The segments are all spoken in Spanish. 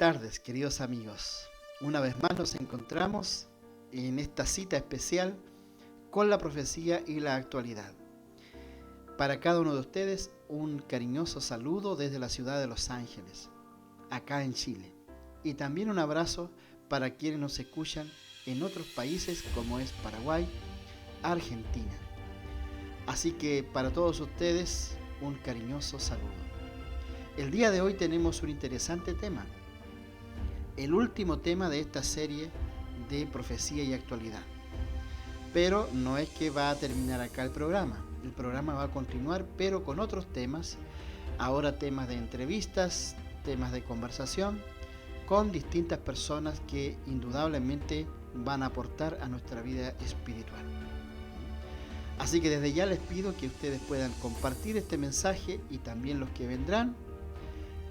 tardes, queridos amigos. Una vez más nos encontramos en esta cita especial con la profecía y la actualidad. Para cada uno de ustedes, un cariñoso saludo desde la ciudad de Los Ángeles, acá en Chile. Y también un abrazo para quienes nos escuchan en otros países como es Paraguay, Argentina. Así que para todos ustedes, un cariñoso saludo. El día de hoy tenemos un interesante tema. El último tema de esta serie de profecía y actualidad. Pero no es que va a terminar acá el programa. El programa va a continuar, pero con otros temas. Ahora temas de entrevistas, temas de conversación, con distintas personas que indudablemente van a aportar a nuestra vida espiritual. Así que desde ya les pido que ustedes puedan compartir este mensaje y también los que vendrán,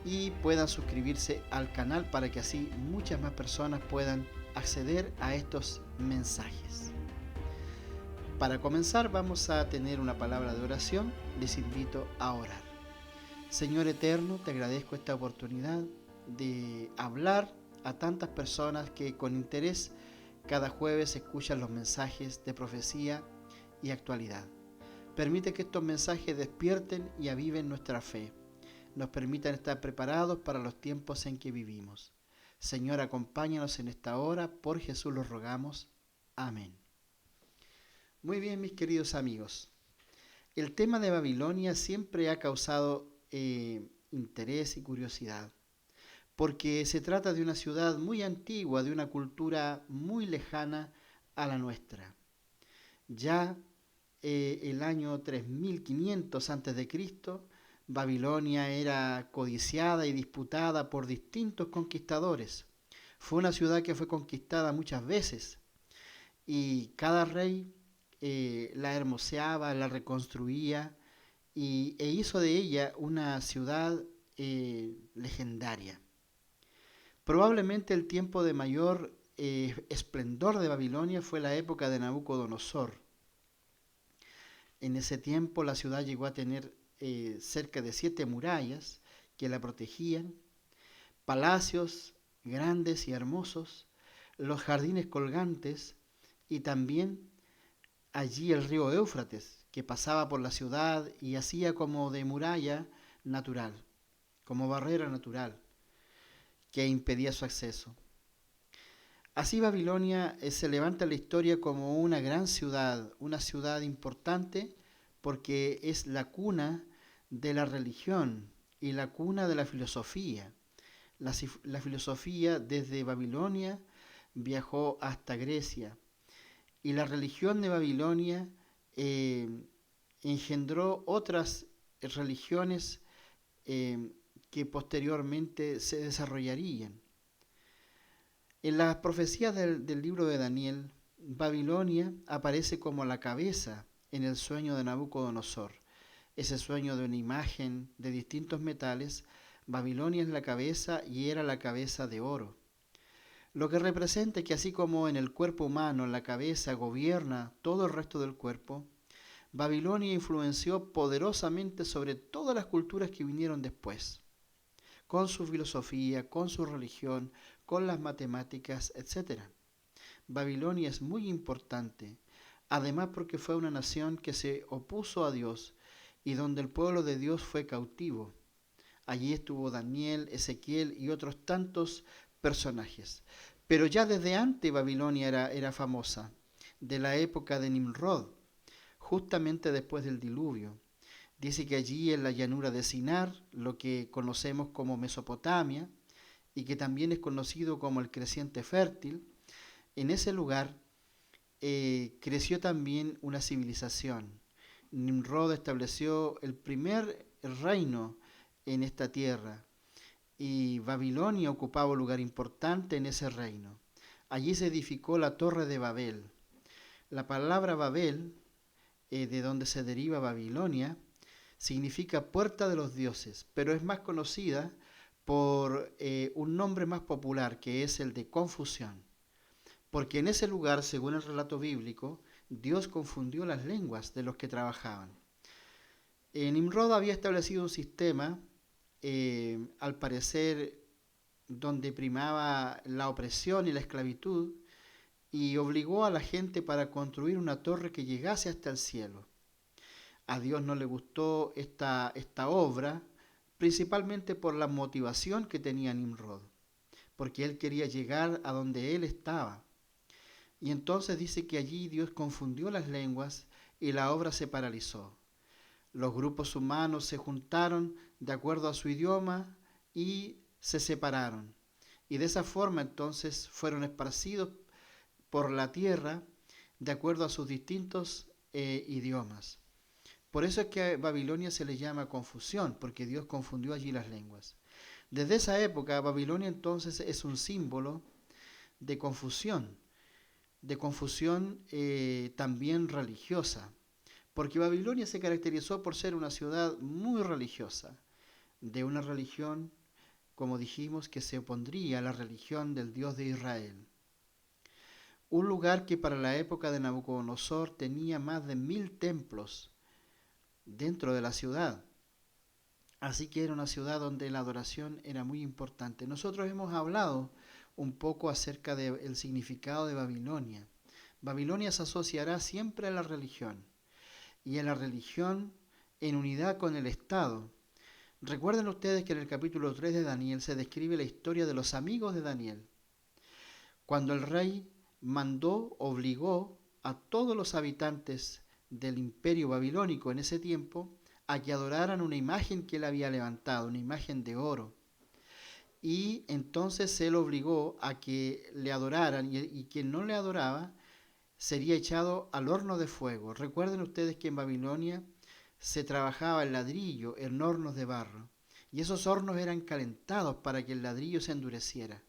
y puedan suscribirse al canal para que así muchas más personas puedan acceder a estos mensajes. Para comenzar vamos a tener una palabra de oración. Les invito a orar. Señor eterno, te agradezco esta oportunidad de hablar a tantas personas que con interés cada jueves escuchan los mensajes de profecía y actualidad. Permite que estos mensajes despierten y aviven nuestra fe. Nos permitan estar preparados para los tiempos en que vivimos. Señor, acompáñanos en esta hora, por Jesús lo rogamos. Amén. Muy bien, mis queridos amigos. El tema de Babilonia siempre ha causado interés y curiosidad, porque se trata de una ciudad muy antigua, de una cultura muy lejana a la nuestra. Ya el año 3500 a.C., Babilonia era codiciada y disputada por distintos conquistadores. Fue una ciudad que fue conquistada muchas veces y cada rey la hermoseaba, la reconstruía e hizo de ella una ciudad legendaria. Probablemente el tiempo de mayor esplendor de Babilonia fue la época de Nabucodonosor. En ese tiempo la ciudad llegó a tener cerca de 7 murallas que la protegían, palacios grandes y hermosos, los jardines colgantes y también allí el río Éufrates, que pasaba por la ciudad y hacía como de muralla natural, como barrera natural, que impedía su acceso. Así Babilonia se levanta en la historia como una gran ciudad, una ciudad importante porque es la cuna de la religión y la cuna de la filosofía. La filosofía desde Babilonia viajó hasta Grecia y la religión de Babilonia engendró otras religiones que posteriormente se desarrollarían. En las profecías del libro de Daniel, Babilonia aparece como la cabeza en el sueño de Nabucodonosor. Ese sueño de una imagen de distintos metales, Babilonia es la cabeza y era la cabeza de oro. Lo que representa que así como en el cuerpo humano la cabeza gobierna todo el resto del cuerpo, Babilonia influenció poderosamente sobre todas las culturas que vinieron después, con su filosofía, con su religión, con las matemáticas, etc. Babilonia es muy importante, además porque fue una nación que se opuso a Dios y donde el pueblo de Dios fue cautivo. Allí estuvo Daniel, Ezequiel y otros tantos personajes. Pero ya desde antes Babilonia era famosa, de la época de Nimrod, justamente después del diluvio. Dice que allí en la llanura de Sinar, lo que conocemos como Mesopotamia, y que también es conocido como el creciente fértil, en ese lugar creció también una civilización. Nimrod estableció el primer reino en esta tierra y Babilonia ocupaba un lugar importante en ese reino. Allí se edificó la Torre de Babel. La palabra Babel, de donde se deriva Babilonia, significa puerta de los dioses, pero es más conocida por un nombre más popular, que es el de confusión. Porque en ese lugar, según el relato bíblico, Dios confundió las lenguas de los que trabajaban. Nimrod había establecido un sistema, al parecer donde primaba la opresión y la esclavitud, y obligó a la gente para construir una torre que llegase hasta el cielo. A Dios no le gustó esta obra, principalmente por la motivación que tenía Nimrod, porque él quería llegar a donde él estaba. Y entonces dice que allí Dios confundió las lenguas y la obra se paralizó. Los grupos humanos se juntaron de acuerdo a su idioma y se separaron. Y de esa forma entonces fueron esparcidos por la tierra de acuerdo a sus distintos idiomas. Por eso es que a Babilonia se le llama confusión, porque Dios confundió allí las lenguas. Desde esa época, Babilonia entonces es un símbolo de confusión también religiosa, porque Babilonia se caracterizó por ser una ciudad muy religiosa, de una religión, como dijimos, que se opondría a la religión del Dios de Israel. Un lugar que para la época de Nabucodonosor tenía más de 1000 templos dentro de la ciudad. Así que era una ciudad donde la adoración era muy importante. Nosotros hemos hablado un poco acerca del significado de Babilonia. Babilonia se asociará siempre a la religión, y a la religión en unidad con el Estado. Recuerden ustedes que en el capítulo 3 de Daniel se describe la historia de los amigos de Daniel. Cuando el rey obligó a todos los habitantes del imperio babilónico en ese tiempo a que adoraran una imagen que él había levantado, una imagen de oro. Y entonces él obligó a que le adoraran, y quien no le adoraba sería echado al horno de fuego. Recuerden ustedes que en Babilonia se trabajaba el ladrillo en hornos de barro, y esos hornos eran calentados para que el ladrillo se endureciera.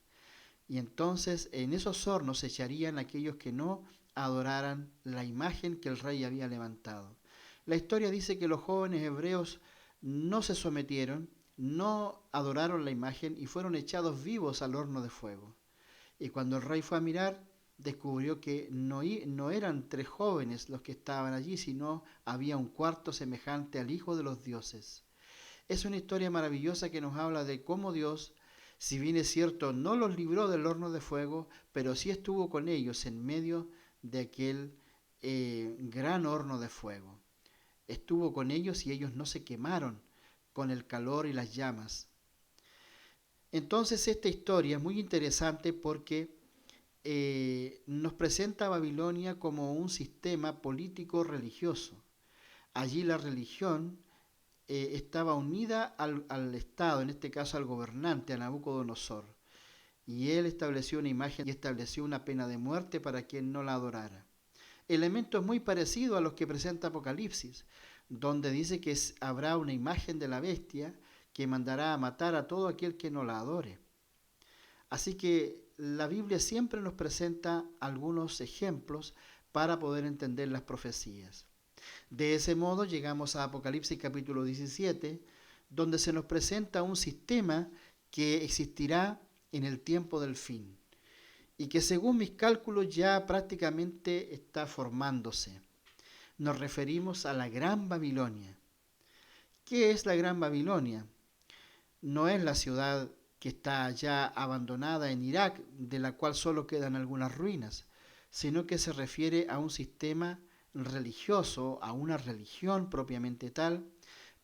Y entonces en esos hornos se echarían aquellos que no adoraran la imagen que el rey había levantado. La historia dice que los jóvenes hebreos no se sometieron, no adoraron la imagen y fueron echados vivos al horno de fuego. Y cuando el rey fue a mirar, descubrió que no eran 3 jóvenes los que estaban allí, sino había un cuarto semejante al Hijo de los dioses. Es una historia maravillosa que nos habla de cómo Dios, si bien es cierto, no los libró del horno de fuego, pero sí estuvo con ellos en medio de aquel gran horno de fuego. Estuvo con ellos y ellos no se quemaron con el calor y las llamas. Entonces esta historia es muy interesante porque nos presenta a Babilonia como un sistema político religioso. Allí la religión estaba unida al Estado, en este caso al gobernante, a Nabucodonosor. Y él estableció una imagen y estableció una pena de muerte para quien no la adorara. Elementos muy parecidos a los que presenta Apocalipsis, donde dice que habrá una imagen de la bestia que mandará a matar a todo aquel que no la adore. Así que la Biblia siempre nos presenta algunos ejemplos para poder entender las profecías. De ese modo llegamos a Apocalipsis capítulo 17, donde se nos presenta un sistema que existirá en el tiempo del fin y que según mis cálculos ya prácticamente está formándose. Nos referimos a la Gran Babilonia. ¿Qué es la Gran Babilonia? No es la ciudad que está ya abandonada en Irak, de la cual solo quedan algunas ruinas, sino que se refiere a un sistema religioso, a una religión propiamente tal,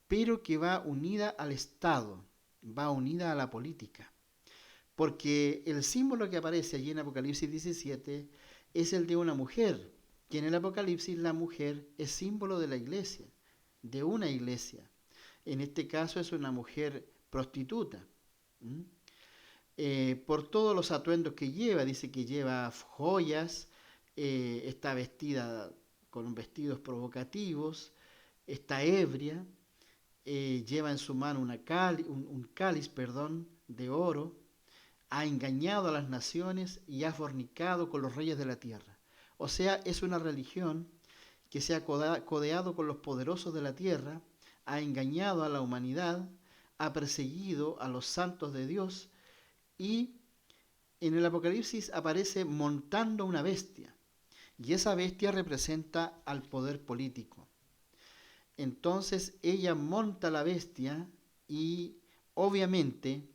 pero que va unida al Estado, va unida a la política. Porque el símbolo que aparece allí en Apocalipsis 17 es el de una mujer, que en el Apocalipsis la mujer es símbolo de la iglesia, de una iglesia. En este caso es una mujer prostituta. Por todos los atuendos que lleva, dice que lleva joyas, está vestida con vestidos provocativos, está ebria, lleva en su mano un cáliz de oro, ha engañado a las naciones y ha fornicado con los reyes de la tierra. O sea, es una religión que se ha codeado con los poderosos de la tierra, ha engañado a la humanidad, ha perseguido a los santos de Dios, y en el Apocalipsis aparece montando una bestia, y esa bestia representa al poder político. Entonces ella monta la bestia y obviamente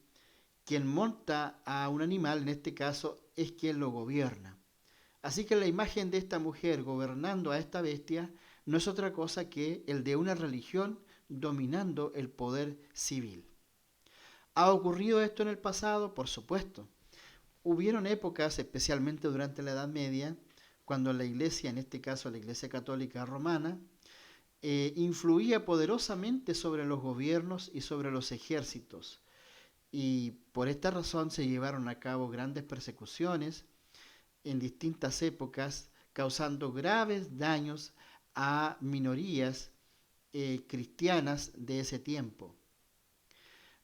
quien monta a un animal, en este caso, es quien lo gobierna. Así que la imagen de esta mujer gobernando a esta bestia no es otra cosa que el de una religión dominando el poder civil. ¿Ha ocurrido esto en el pasado? Por supuesto. Hubieron épocas, especialmente durante la Edad Media, cuando la Iglesia, en este caso la Iglesia Católica Romana, influía poderosamente sobre los gobiernos y sobre los ejércitos. Y por esta razón se llevaron a cabo grandes persecuciones en distintas épocas, causando graves daños a minorías cristianas de ese tiempo.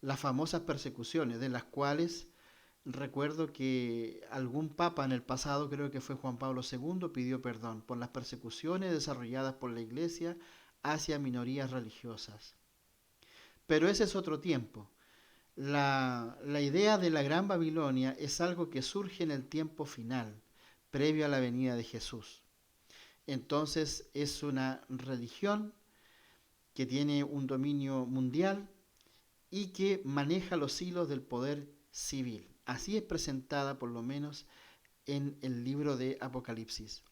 Las famosas persecuciones, de las cuales recuerdo que algún papa en el pasado, creo que fue Juan Pablo II, pidió perdón por las persecuciones desarrolladas por la Iglesia hacia minorías religiosas. Pero ese es otro tiempo. La idea de la Gran Babilonia es algo que surge en el tiempo final, previo a la venida de Jesús. Entonces es una religión que tiene un dominio mundial y que maneja los hilos del poder civil. Así es presentada por lo menos en el libro de Apocalipsis.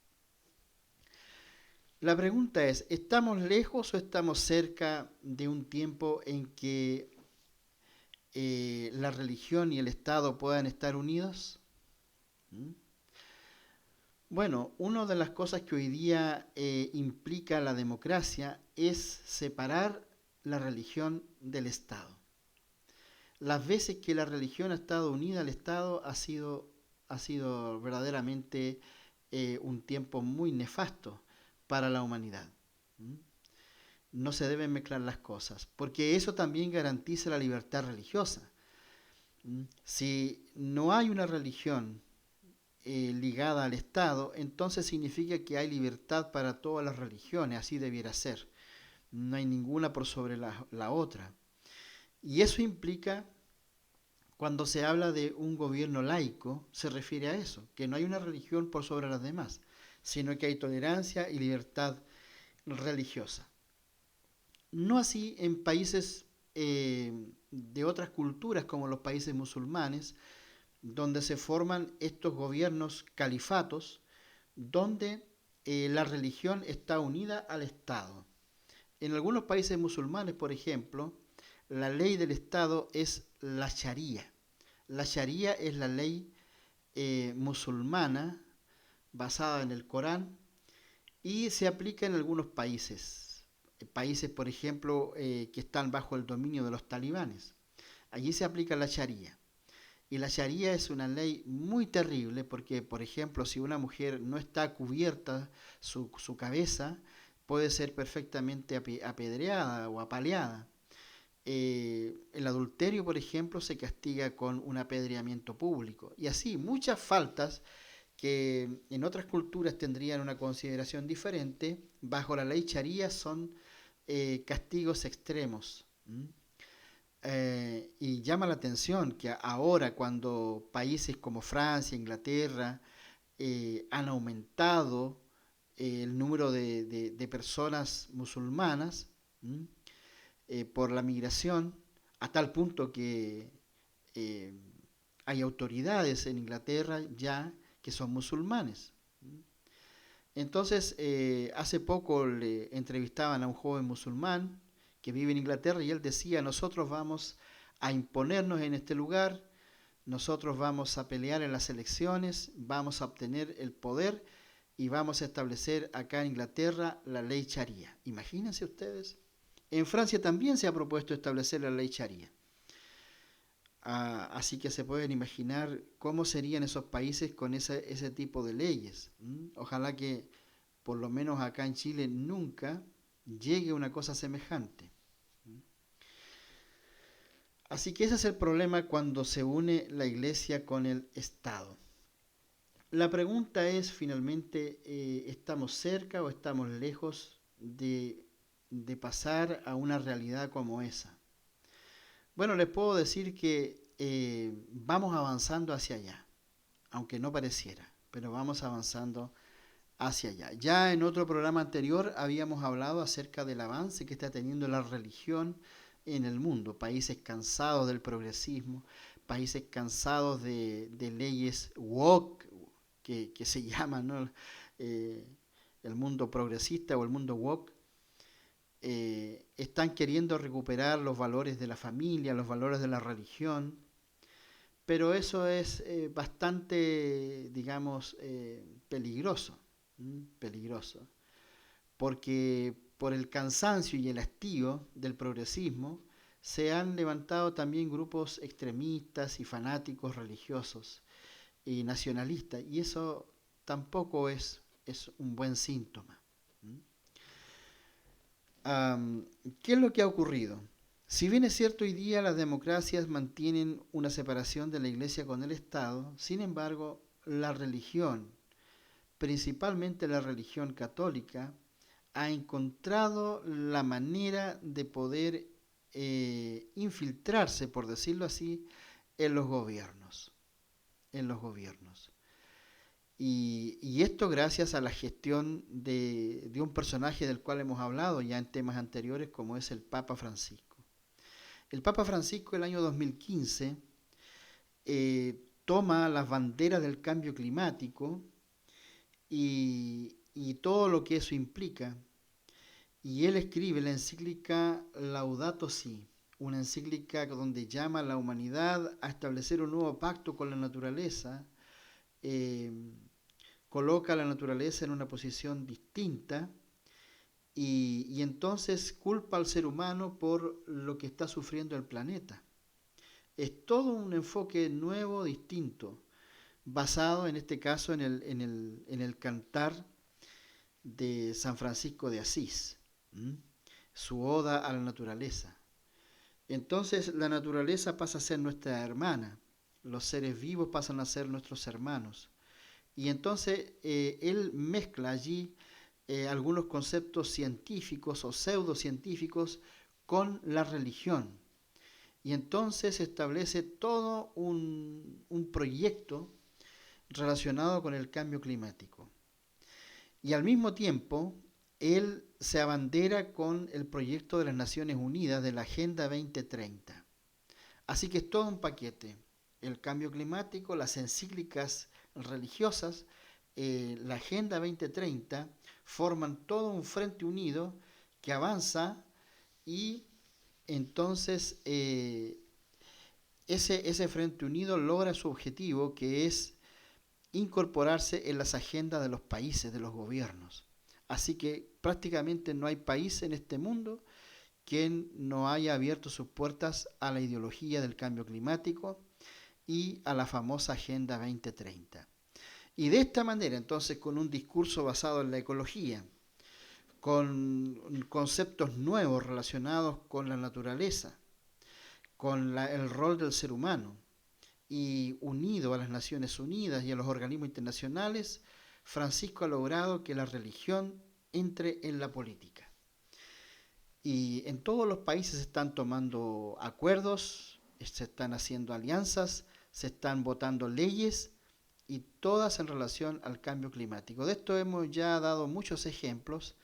La pregunta es, ¿estamos lejos o estamos cerca de un tiempo en que la religión y el Estado puedan estar unidos? Bueno, una de las cosas que hoy día implica la democracia es separar la religión del Estado. Las veces que la religión ha estado unida al Estado ha sido verdaderamente un tiempo muy nefasto para la humanidad. No se deben mezclar las cosas, porque eso también garantiza la libertad religiosa. Si no hay una religión ligada al Estado, entonces significa que hay libertad para todas las religiones, así debiera ser. No hay ninguna por sobre la otra. Y eso implica, cuando se habla de un gobierno laico, se refiere a eso, que no hay una religión por sobre las demás, sino que hay tolerancia y libertad religiosa. No así en países de otras culturas, como los países musulmanes, donde se forman estos gobiernos califatos, donde la religión está unida al Estado. En algunos países musulmanes, por ejemplo, la ley del Estado es la Sharia. La Sharia es la ley musulmana basada en el Corán y se aplica en algunos países. Países, por ejemplo, que están bajo el dominio de los talibanes. Allí se aplica la Sharia. Y la Sharia es una ley muy terrible porque, por ejemplo, si una mujer no está cubierta su cabeza, puede ser perfectamente apedreada o apaleada. El adulterio, por ejemplo, se castiga con un apedreamiento público. Y así, muchas faltas que en otras culturas tendrían una consideración diferente, bajo la ley Sharia son castigos extremos. Y llama la atención que ahora, cuando países como Francia, Inglaterra, han aumentado el número de personas musulmanas por la migración, a tal punto que hay autoridades en Inglaterra ya que son musulmanes. Entonces, hace poco le entrevistaban a un joven musulmán que vive en Inglaterra y él decía, nosotros vamos a imponernos en este lugar, nosotros vamos a pelear en las elecciones, vamos a obtener el poder y vamos a establecer acá en Inglaterra la ley Sharia. Imagínense ustedes. En Francia también se ha propuesto establecer la ley Sharia. Así que se pueden imaginar cómo serían esos países con ese tipo de leyes. Ojalá que por lo menos acá en Chile nunca llegue una cosa semejante. Así que ese es el problema cuando se une la Iglesia con el Estado. La pregunta es finalmente, ¿estamos cerca o estamos lejos de pasar a una realidad como esa? Bueno, les puedo decir que vamos avanzando hacia allá, aunque no pareciera, pero vamos avanzando hacia allá. Ya en otro programa anterior habíamos hablado acerca del avance que está teniendo la religión en el mundo, países cansados del progresismo, países cansados de leyes woke, que se llaman, ¿no? Eh, el mundo progresista o el mundo woke, están queriendo recuperar los valores de la familia, los valores de la religión, pero eso es bastante, digamos, peligroso, peligroso, porque por el cansancio y el hastío del progresismo se han levantado también grupos extremistas y fanáticos religiosos y nacionalistas, y eso tampoco es un buen síntoma. ¿Mm? ¿Qué es lo que ha ocurrido? Si bien es cierto, hoy día las democracias mantienen una separación de la Iglesia con el Estado, sin embargo, la religión, principalmente la religión católica, ha encontrado la manera de poder infiltrarse, por decirlo así, en los gobiernos, en los gobiernos. Y esto gracias a la gestión de un personaje del cual hemos hablado ya en temas anteriores, como es el Papa Francisco. El Papa Francisco el año 2015 toma las banderas del cambio climático y todo lo que eso implica, y él escribe la encíclica Laudato Si, una encíclica donde llama a la humanidad a establecer un nuevo pacto con la naturaleza, eh, coloca a la naturaleza en una posición distinta y entonces culpa al ser humano por lo que está sufriendo el planeta. Es todo un enfoque nuevo, distinto, basado en este caso en el cantar de San Francisco de Asís, ¿m? Su oda a la naturaleza. Entonces la naturaleza pasa a ser nuestra hermana, los seres vivos pasan a ser nuestros hermanos. Y entonces él mezcla allí algunos conceptos científicos o pseudocientíficos con la religión. Y entonces establece todo un proyecto relacionado con el cambio climático. Y al mismo tiempo, él se abandera con el proyecto de las Naciones Unidas de la Agenda 2030. Así que es todo un paquete. El cambio climático, las encíclicas religiosas, la Agenda 2030, forman todo un frente unido que avanza y entonces ese frente unido logra su objetivo, que es incorporarse en las agendas de los países, de los gobiernos. Así que prácticamente no hay país en este mundo quien no haya abierto sus puertas a la ideología del cambio climático y a la famosa Agenda 2030. Y de esta manera, entonces, con un discurso basado en la ecología, con conceptos nuevos relacionados con la naturaleza, con el rol del ser humano, y unido a las Naciones Unidas y a los organismos internacionales, Francisco ha logrado que la religión entre en la política. Y en todos los países se están tomando acuerdos, se están haciendo alianzas, se están votando leyes, y todas en relación al cambio climático. De esto hemos ya dado muchos ejemplos,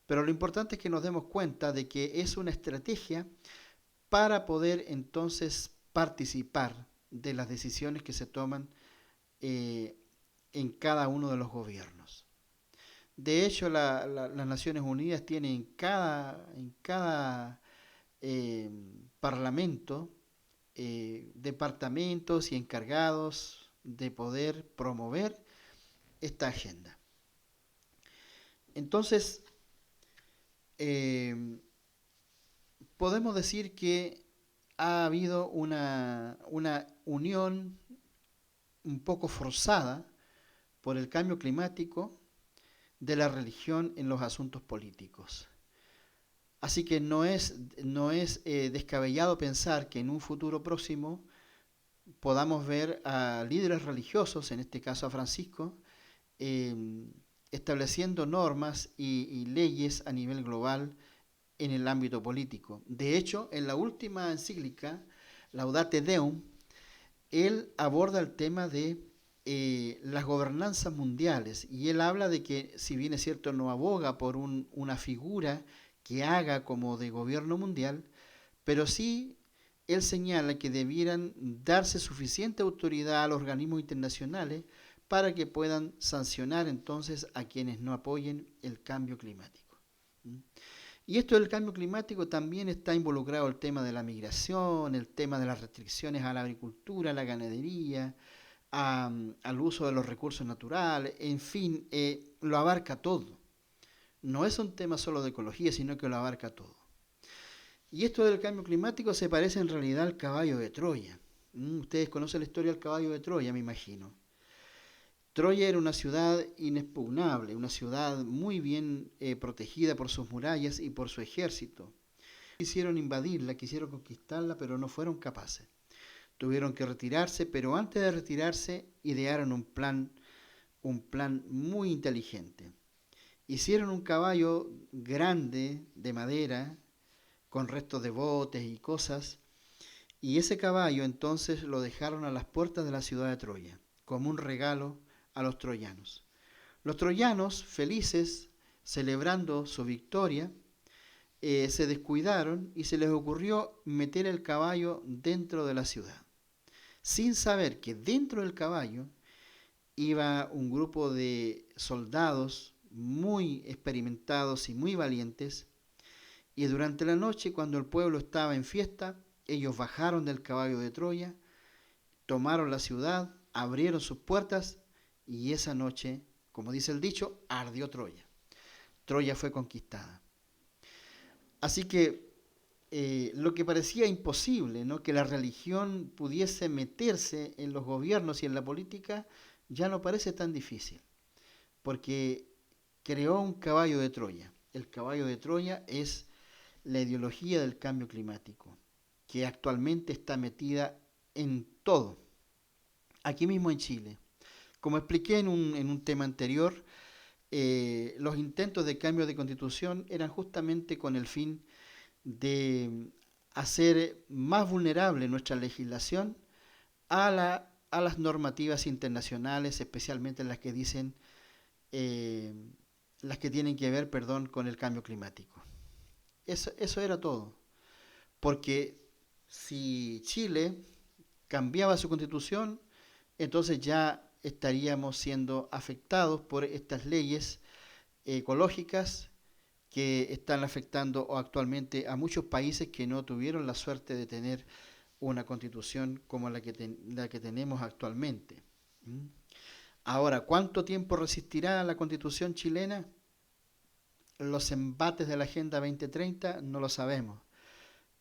pero lo importante es que nos demos cuenta de que es una estrategia para poder entonces participar de las decisiones que se toman en cada uno de los gobiernos. De hecho, las Naciones Unidas tienen en cada parlamento departamentos y encargados de poder promover esta agenda. Entonces, podemos decir que ha habido una unión un poco forzada por el cambio climático de la religión en los asuntos políticos. Así que no es descabellado pensar que en un futuro próximo podamos ver a líderes religiosos, en este caso a Francisco, estableciendo normas y leyes a nivel global en el ámbito político. De hecho, en la última encíclica, Laudate Deum, él aborda el tema de las gobernanzas mundiales, y él habla de que, si bien es cierto, no aboga por una figura que haga como de gobierno mundial, pero sí él señala que debieran darse suficiente autoridad a los organismos internacionales para que puedan sancionar entonces a quienes no apoyen el cambio climático. ¿Mm? Y esto del cambio climático también está involucrado el tema de la migración, el tema de las restricciones a la agricultura, a la ganadería, al uso de los recursos naturales, en fin, lo abarca todo. No es un tema solo de ecología, sino que lo abarca todo. Y esto del cambio climático se parece en realidad al caballo de Troya. Ustedes conocen la historia del caballo de Troya, me imagino. Troya era una ciudad inexpugnable, una ciudad muy bien protegida por sus murallas y por su ejército. Quisieron invadirla, quisieron conquistarla, pero no fueron capaces. Tuvieron que retirarse, pero antes de retirarse idearon un plan muy inteligente. Hicieron un caballo grande de madera, con restos de botes y cosas, y ese caballo entonces lo dejaron a las puertas de la ciudad de Troya, como un regalo a los troyanos. Los troyanos, felices, celebrando su victoria, se descuidaron y se les ocurrió meter el caballo dentro de la ciudad, sin saber que dentro del caballo iba un grupo de soldados muy experimentados y muy valientes, y durante la noche, cuando el pueblo estaba en fiesta, ellos bajaron del caballo de Troya, tomaron la ciudad, abrieron sus puertas, y esa noche, como dice el dicho, ardió Troya. Troya fue conquistada. Así que lo que parecía imposible, ¿no?, que la religión pudiese meterse en los gobiernos y en la política, ya no parece tan difícil, porque creó un caballo de Troya. El caballo de Troya es la ideología del cambio climático, que actualmente está metida en todo, aquí mismo en Chile. Como expliqué en un tema anterior, los intentos de cambio de constitución eran justamente con el fin de hacer más vulnerable nuestra legislación a las normativas internacionales, especialmente las que dicen, eh, las que tienen que ver, perdón, con el cambio climático. Eso era todo. Porque si Chile cambiaba su constitución, entonces ya estaríamos siendo afectados por estas leyes ecológicas que están afectando actualmente a muchos países que no tuvieron la suerte de tener una constitución como la que tenemos actualmente. ¿Mm? Ahora, ¿cuánto tiempo resistirá la constitución chilena? Los embates de la Agenda 2030 no lo sabemos,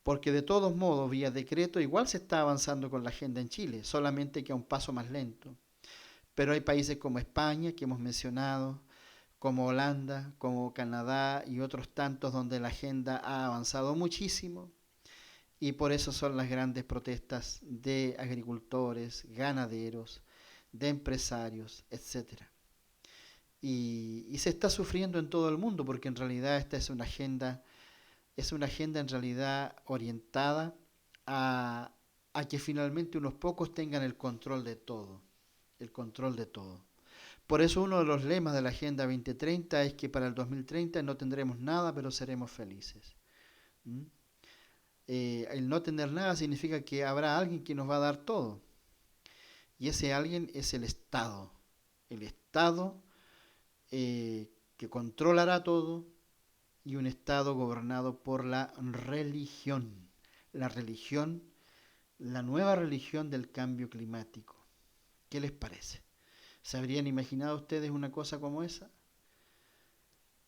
porque de todos modos, vía decreto, igual se está avanzando con la agenda en Chile, solamente que a un paso más lento. Pero hay países como España, que hemos mencionado, como Holanda, como Canadá y otros tantos donde la agenda ha avanzado muchísimo, y por eso son las grandes protestas de agricultores, ganaderos, de empresarios, etcétera. Y se está sufriendo en todo el mundo porque en realidad esta es una agenda en realidad orientada a que finalmente unos pocos tengan el control de todo, el control de todo. Por eso uno de los lemas de la Agenda 2030 es que para el 2030 no tendremos nada, pero seremos felices. ¿Mm? El no tener nada significa que habrá alguien que nos va a dar todo. Y ese alguien es el Estado. El Estado que controlará todo, y un Estado gobernado por la religión. La religión, la nueva religión del cambio climático. ¿Qué les parece? ¿Se habrían imaginado ustedes una cosa como esa?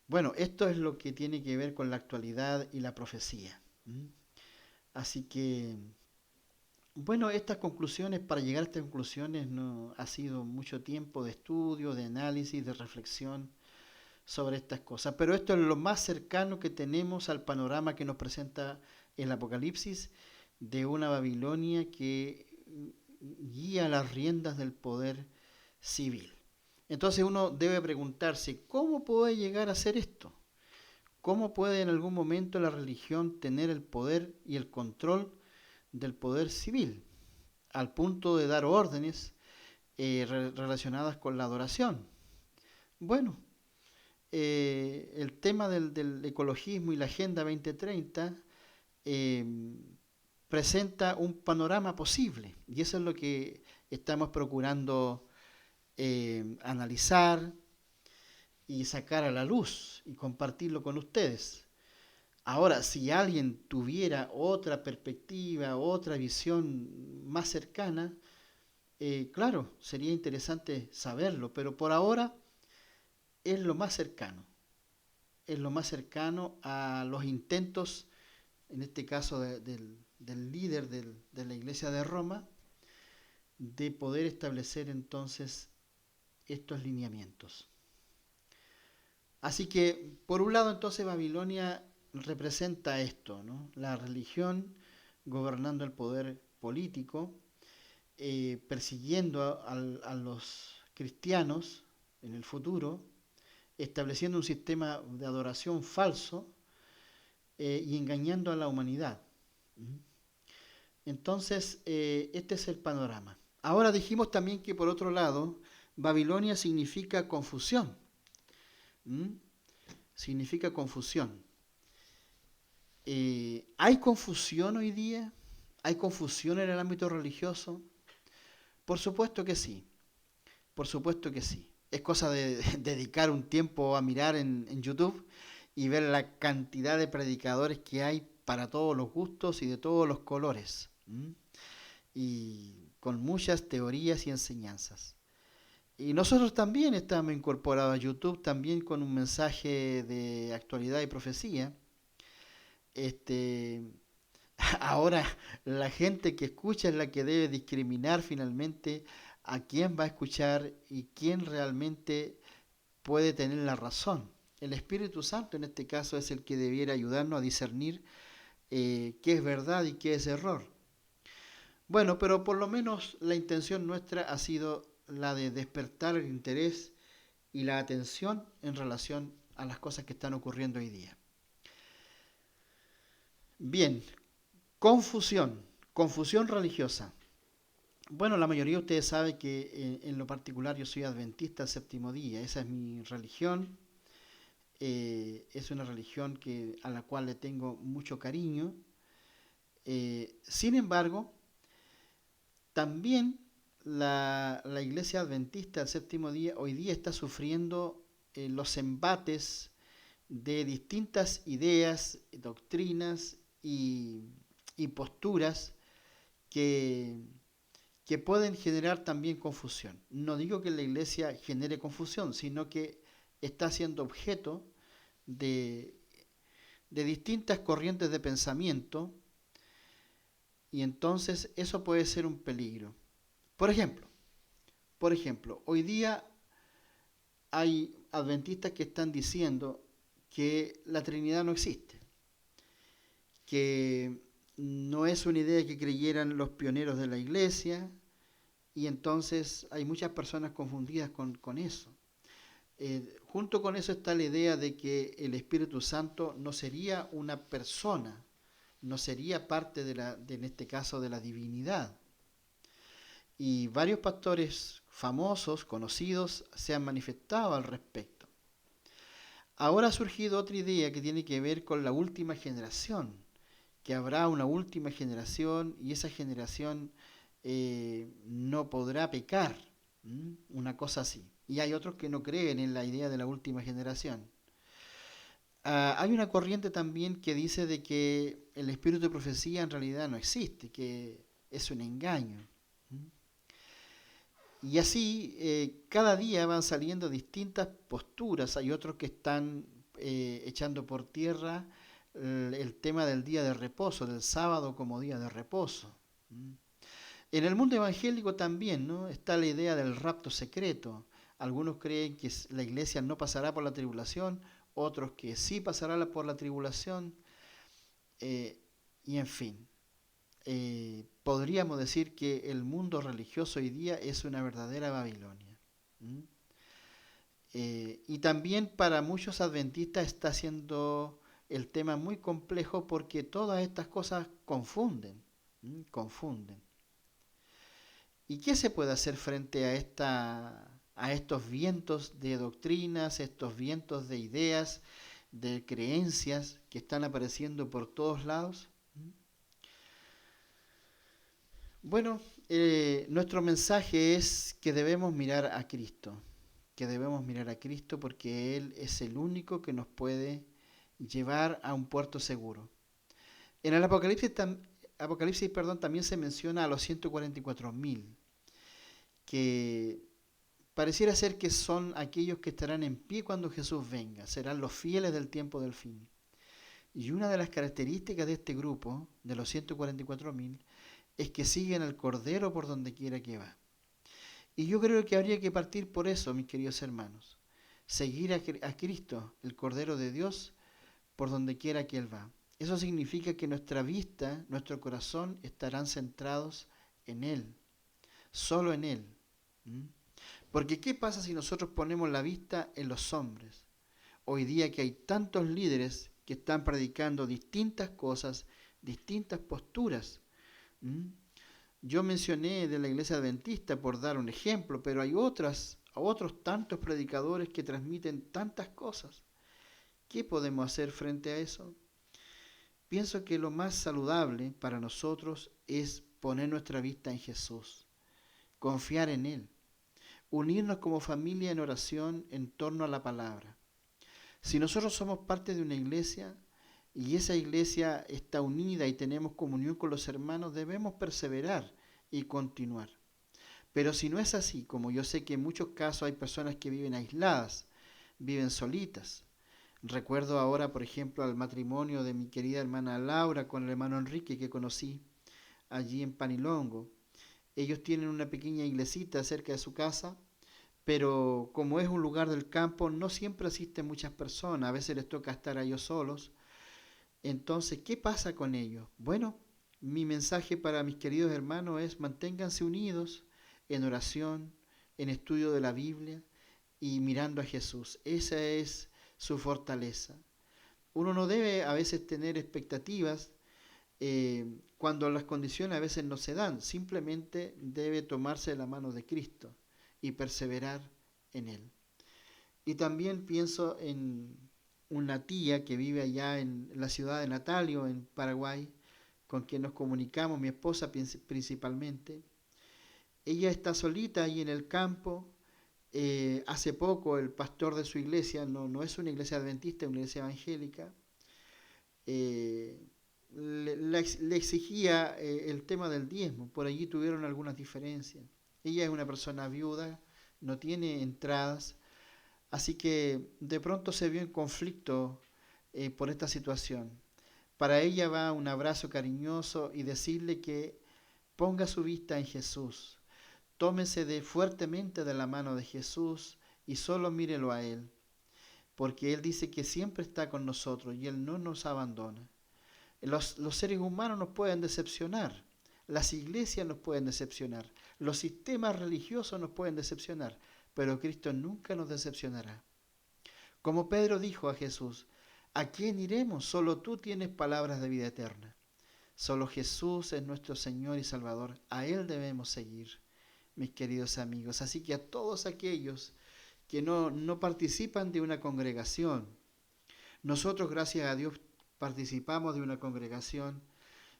Bueno, esto es lo que tiene que ver con la actualidad y la profecía. ¿Mm? Así que, bueno, estas conclusiones, para llegar a estas conclusiones, no ha sido mucho tiempo de estudio, de análisis, de reflexión sobre estas cosas. Pero esto es lo más cercano que tenemos al panorama que nos presenta el Apocalipsis de una Babilonia que guía las riendas del poder civil. Entonces uno debe preguntarse, ¿cómo puede llegar a ser esto? ¿Cómo puede en algún momento la religión tener el poder y el control del poder civil, al punto de dar órdenes relacionadas con la adoración? Bueno, el tema del ecologismo y la Agenda 2030 presenta un panorama posible y eso es lo que estamos procurando analizar y sacar a la luz y compartirlo con ustedes. Ahora, si alguien tuviera otra perspectiva, otra visión más cercana, claro, sería interesante saberlo, pero por ahora es lo más cercano, es lo más cercano a los intentos, en este caso del líder de la Iglesia de Roma, de poder establecer entonces estos lineamientos. Así que, por un lado, entonces Babilonia representa esto, ¿no? La religión gobernando el poder político, persiguiendo a los cristianos en el futuro, estableciendo un sistema de adoración falso y engañando a la humanidad. Entonces, este es el panorama. Ahora dijimos también que por otro lado, Babilonia significa confusión. ¿Mm? Significa confusión. ¿Hay confusión hoy día? ¿Hay confusión en el ámbito religioso? Por supuesto que sí. Por supuesto que sí. Es cosa de dedicar un tiempo a mirar en YouTube y ver la cantidad de predicadores que hay para todos los gustos y de todos los colores. Y con muchas teorías y enseñanzas. Y nosotros también estamos incorporados a YouTube, también con un mensaje de actualidad y profecía. Este, ahora la gente que escucha es la que debe discriminar finalmente a quién va a escuchar y quién realmente puede tener la razón. El Espíritu Santo en este caso es el que debiera ayudarnos a discernir qué es verdad y qué es error. Bueno, pero por lo menos la intención nuestra ha sido la de despertar el interés y la atención en relación a las cosas que están ocurriendo hoy día. Bien, confusión religiosa. Bueno, la mayoría de ustedes saben que en lo particular yo soy adventista del séptimo día, esa es mi religión, es una religión a la cual le tengo mucho cariño. Sin embargo, también la iglesia adventista del séptimo día hoy día está sufriendo los embates de distintas ideas, doctrinas y posturas que, que pueden generar también confusión. No digo que la iglesia genere confusión, sino que está siendo objeto de, de distintas corrientes de pensamiento y entonces eso puede ser un peligro. Por ejemplo, hoy día hay adventistas que están diciendo que la Trinidad no existe, que no es una idea que creyeran los pioneros de la iglesia, y entonces hay muchas personas confundidas con eso. Junto con eso está la idea de que el Espíritu Santo no sería una persona, no sería parte en este caso, de la divinidad. Y varios pastores famosos, conocidos, se han manifestado al respecto. Ahora ha surgido otra idea que tiene que ver con la última generación, que habrá una última generación y esa generación no podrá pecar, una cosa así. Y hay otros que no creen en la idea de la última generación. Hay una corriente también que dice de que el espíritu de profecía en realidad no existe, que es un engaño. Y así cada día van saliendo distintas posturas. Hay otros que están echando por tierra el tema del día de reposo, del sábado como día de reposo. En el mundo evangélico también, ¿no? Está la idea del rapto secreto. Algunos creen que la iglesia no pasará por la tribulación, otros que sí pasará por la tribulación, y en fin. Podríamos decir que el mundo religioso hoy día es una verdadera Babilonia. Y también para muchos adventistas está siendo el tema muy complejo porque todas estas cosas confunden. Confunden. ¿Y qué se puede hacer frente a estos vientos de doctrinas, estos vientos de ideas, de creencias que están apareciendo por todos lados? Bueno, nuestro mensaje es que debemos mirar a Cristo, que debemos mirar a Cristo porque Él es el único que nos puede llevar a un puerto seguro. En el Apocalipsis, perdón, también se menciona a los 144.000, que pareciera ser que son aquellos que estarán en pie cuando Jesús venga, serán los fieles del tiempo del fin. Y una de las características de este grupo, de los 144.000, es que siguen al Cordero por donde quiera que va. Y yo creo que habría que partir por eso, mis queridos hermanos. Seguir a Cristo, el Cordero de Dios, por donde quiera que Él va. Eso significa que nuestra vista, nuestro corazón estarán centrados en Él, solo en Él. ¿Mm? Porque ¿qué pasa si nosotros ponemos la vista en los hombres? Hoy día que hay tantos líderes que están predicando distintas cosas, distintas posturas. ¿Mm? Yo mencioné de la iglesia adventista por dar un ejemplo, pero hay otros tantos predicadores que transmiten tantas cosas. ¿Qué podemos hacer frente a eso? Pienso que lo más saludable para nosotros es poner nuestra vista en Jesús, confiar en Él, unirnos como familia en oración en torno a la palabra. Si nosotros somos parte de una iglesia y esa iglesia está unida y tenemos comunión con los hermanos, debemos perseverar y continuar. Pero si no es así, como yo sé que en muchos casos hay personas que viven aisladas, viven solitas. Recuerdo ahora, por ejemplo, al matrimonio de mi querida hermana Laura con el hermano Enrique que conocí allí en Panilongo. Ellos tienen una pequeña iglesita cerca de su casa, pero como es un lugar del campo, no siempre asisten muchas personas, a veces les toca estar a ellos solos. Entonces, ¿qué pasa con ellos? Bueno, mi mensaje para mis queridos hermanos es manténganse unidos en oración, en estudio de la Biblia y mirando a Jesús. Esa es su fortaleza. Uno no debe a veces tener expectativas cuando las condiciones a veces no se dan. Simplemente debe tomarse la mano de Cristo y perseverar en Él. Y también pienso en una tía que vive allá en la ciudad de Natalio, en Paraguay, con quien nos comunicamos, mi esposa principalmente. Ella está solita ahí en el campo. Hace poco el pastor de su iglesia, no es una iglesia adventista, es una iglesia evangélica, eh, le exigía el tema del diezmo. Por allí tuvieron algunas diferencias. Ella es una persona viuda, no tiene entradas, así que de pronto se vio en conflicto por esta situación. Para ella va un abrazo cariñoso y decirle que ponga su vista en Jesús. Tómese fuertemente de la mano de Jesús y solo mírelo a Él, porque Él dice que siempre está con nosotros y Él no nos abandona. Los seres humanos nos pueden decepcionar, las iglesias nos pueden decepcionar, los sistemas religiosos nos pueden decepcionar, pero Cristo nunca nos decepcionará. Como Pedro dijo a Jesús, ¿a quién iremos? Solo tú tienes palabras de vida eterna. Solo Jesús es nuestro Señor y Salvador. A Él debemos seguir, mis queridos amigos. Así que a todos aquellos que no participan de una congregación, nosotros, gracias a Dios, participamos de una congregación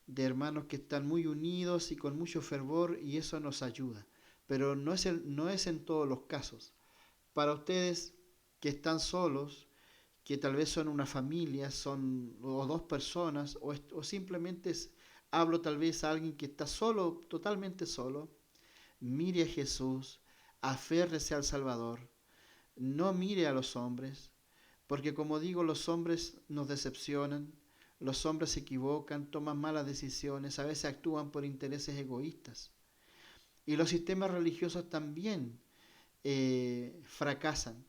de hermanos que están muy unidos y con mucho fervor y eso nos ayuda. Pero no es en todos los casos. Para ustedes que están solos, que tal vez son una familia, son o dos personas, o simplemente hablo tal vez a alguien que está solo, totalmente solo, mire a Jesús, aférrese al Salvador, no mire a los hombres, porque como digo, los hombres nos decepcionan, los hombres se equivocan, toman malas decisiones, a veces actúan por intereses egoístas. Y los sistemas religiosos también fracasan.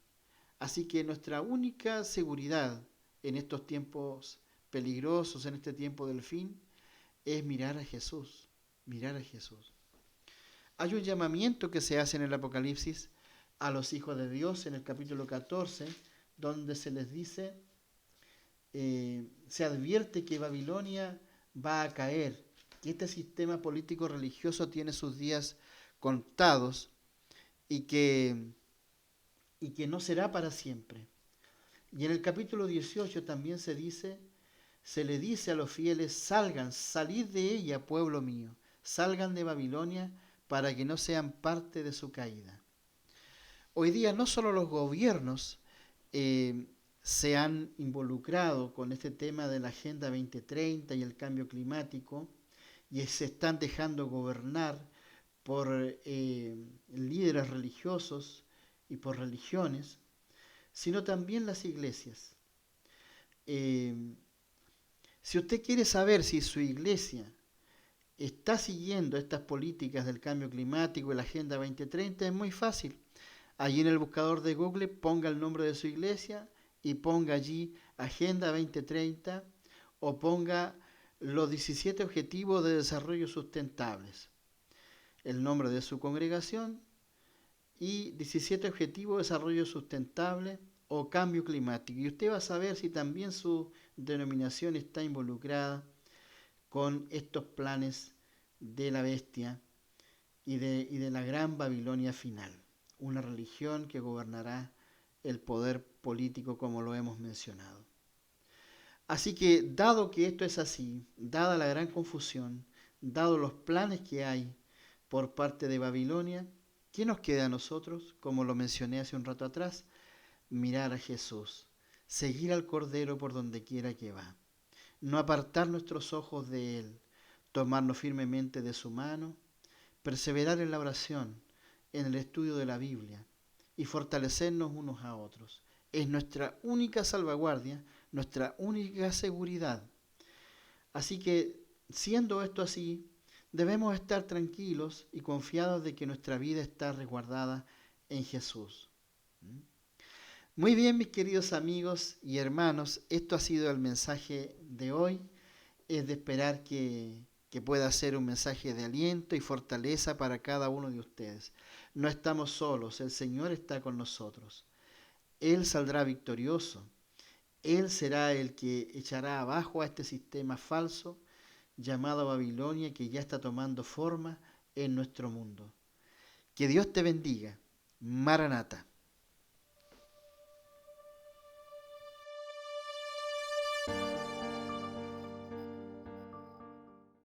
Así que nuestra única seguridad en estos tiempos peligrosos, en este tiempo del fin, es mirar a Jesús, mirar a Jesús. Hay un llamamiento que se hace en el Apocalipsis a los hijos de Dios en el capítulo 14, donde se les dice, se advierte que Babilonia va a caer, que este sistema político religioso tiene sus días contados y que no será para siempre. Y en el capítulo 18 también se le dice a los fieles, salgan, salid de ella, pueblo mío, salgan de Babilonia para que no sean parte de su caída. Hoy día no solo los gobiernos se han involucrado con este tema de la Agenda 2030 y el cambio climático y se están dejando gobernar por líderes religiosos y por religiones, sino también las iglesias. Eh, si usted quiere saber si su iglesia está siguiendo estas políticas del cambio climático y la Agenda 2030, es muy fácil. Allí en el buscador de Google ponga el nombre de su iglesia y ponga allí Agenda 2030 o ponga los 17 Objetivos de Desarrollo Sustentables, el nombre de su congregación y 17 Objetivos de Desarrollo Sustentable o Cambio Climático. Y usted va a saber si también su denominación está involucrada con estos planes de la bestia y de la gran Babilonia final. Una religión que gobernará el poder político como lo hemos mencionado. Así que, dado que esto es así, dada la gran confusión, dado los planes que hay por parte de Babilonia, ¿qué nos queda a nosotros? Como lo mencioné hace un rato atrás, mirar a Jesús, seguir al Cordero por donde quiera que va, no apartar nuestros ojos de Él, tomarnos firmemente de su mano, perseverar en la oración, en el estudio de la Biblia y fortalecernos unos a otros. Es nuestra única salvaguardia, nuestra única seguridad. Así que, siendo esto así, debemos estar tranquilos y confiados de que nuestra vida está resguardada en Jesús. Muy bien, mis queridos amigos y hermanos, esto ha sido el mensaje de hoy. Es de esperar que pueda ser un mensaje de aliento y fortaleza para cada uno de ustedes. No estamos solos, el Señor está con nosotros. Él saldrá victorioso. Él será el que echará abajo a este sistema falso llamado Babilonia que ya está tomando forma en nuestro mundo. Que Dios te bendiga. Maranata.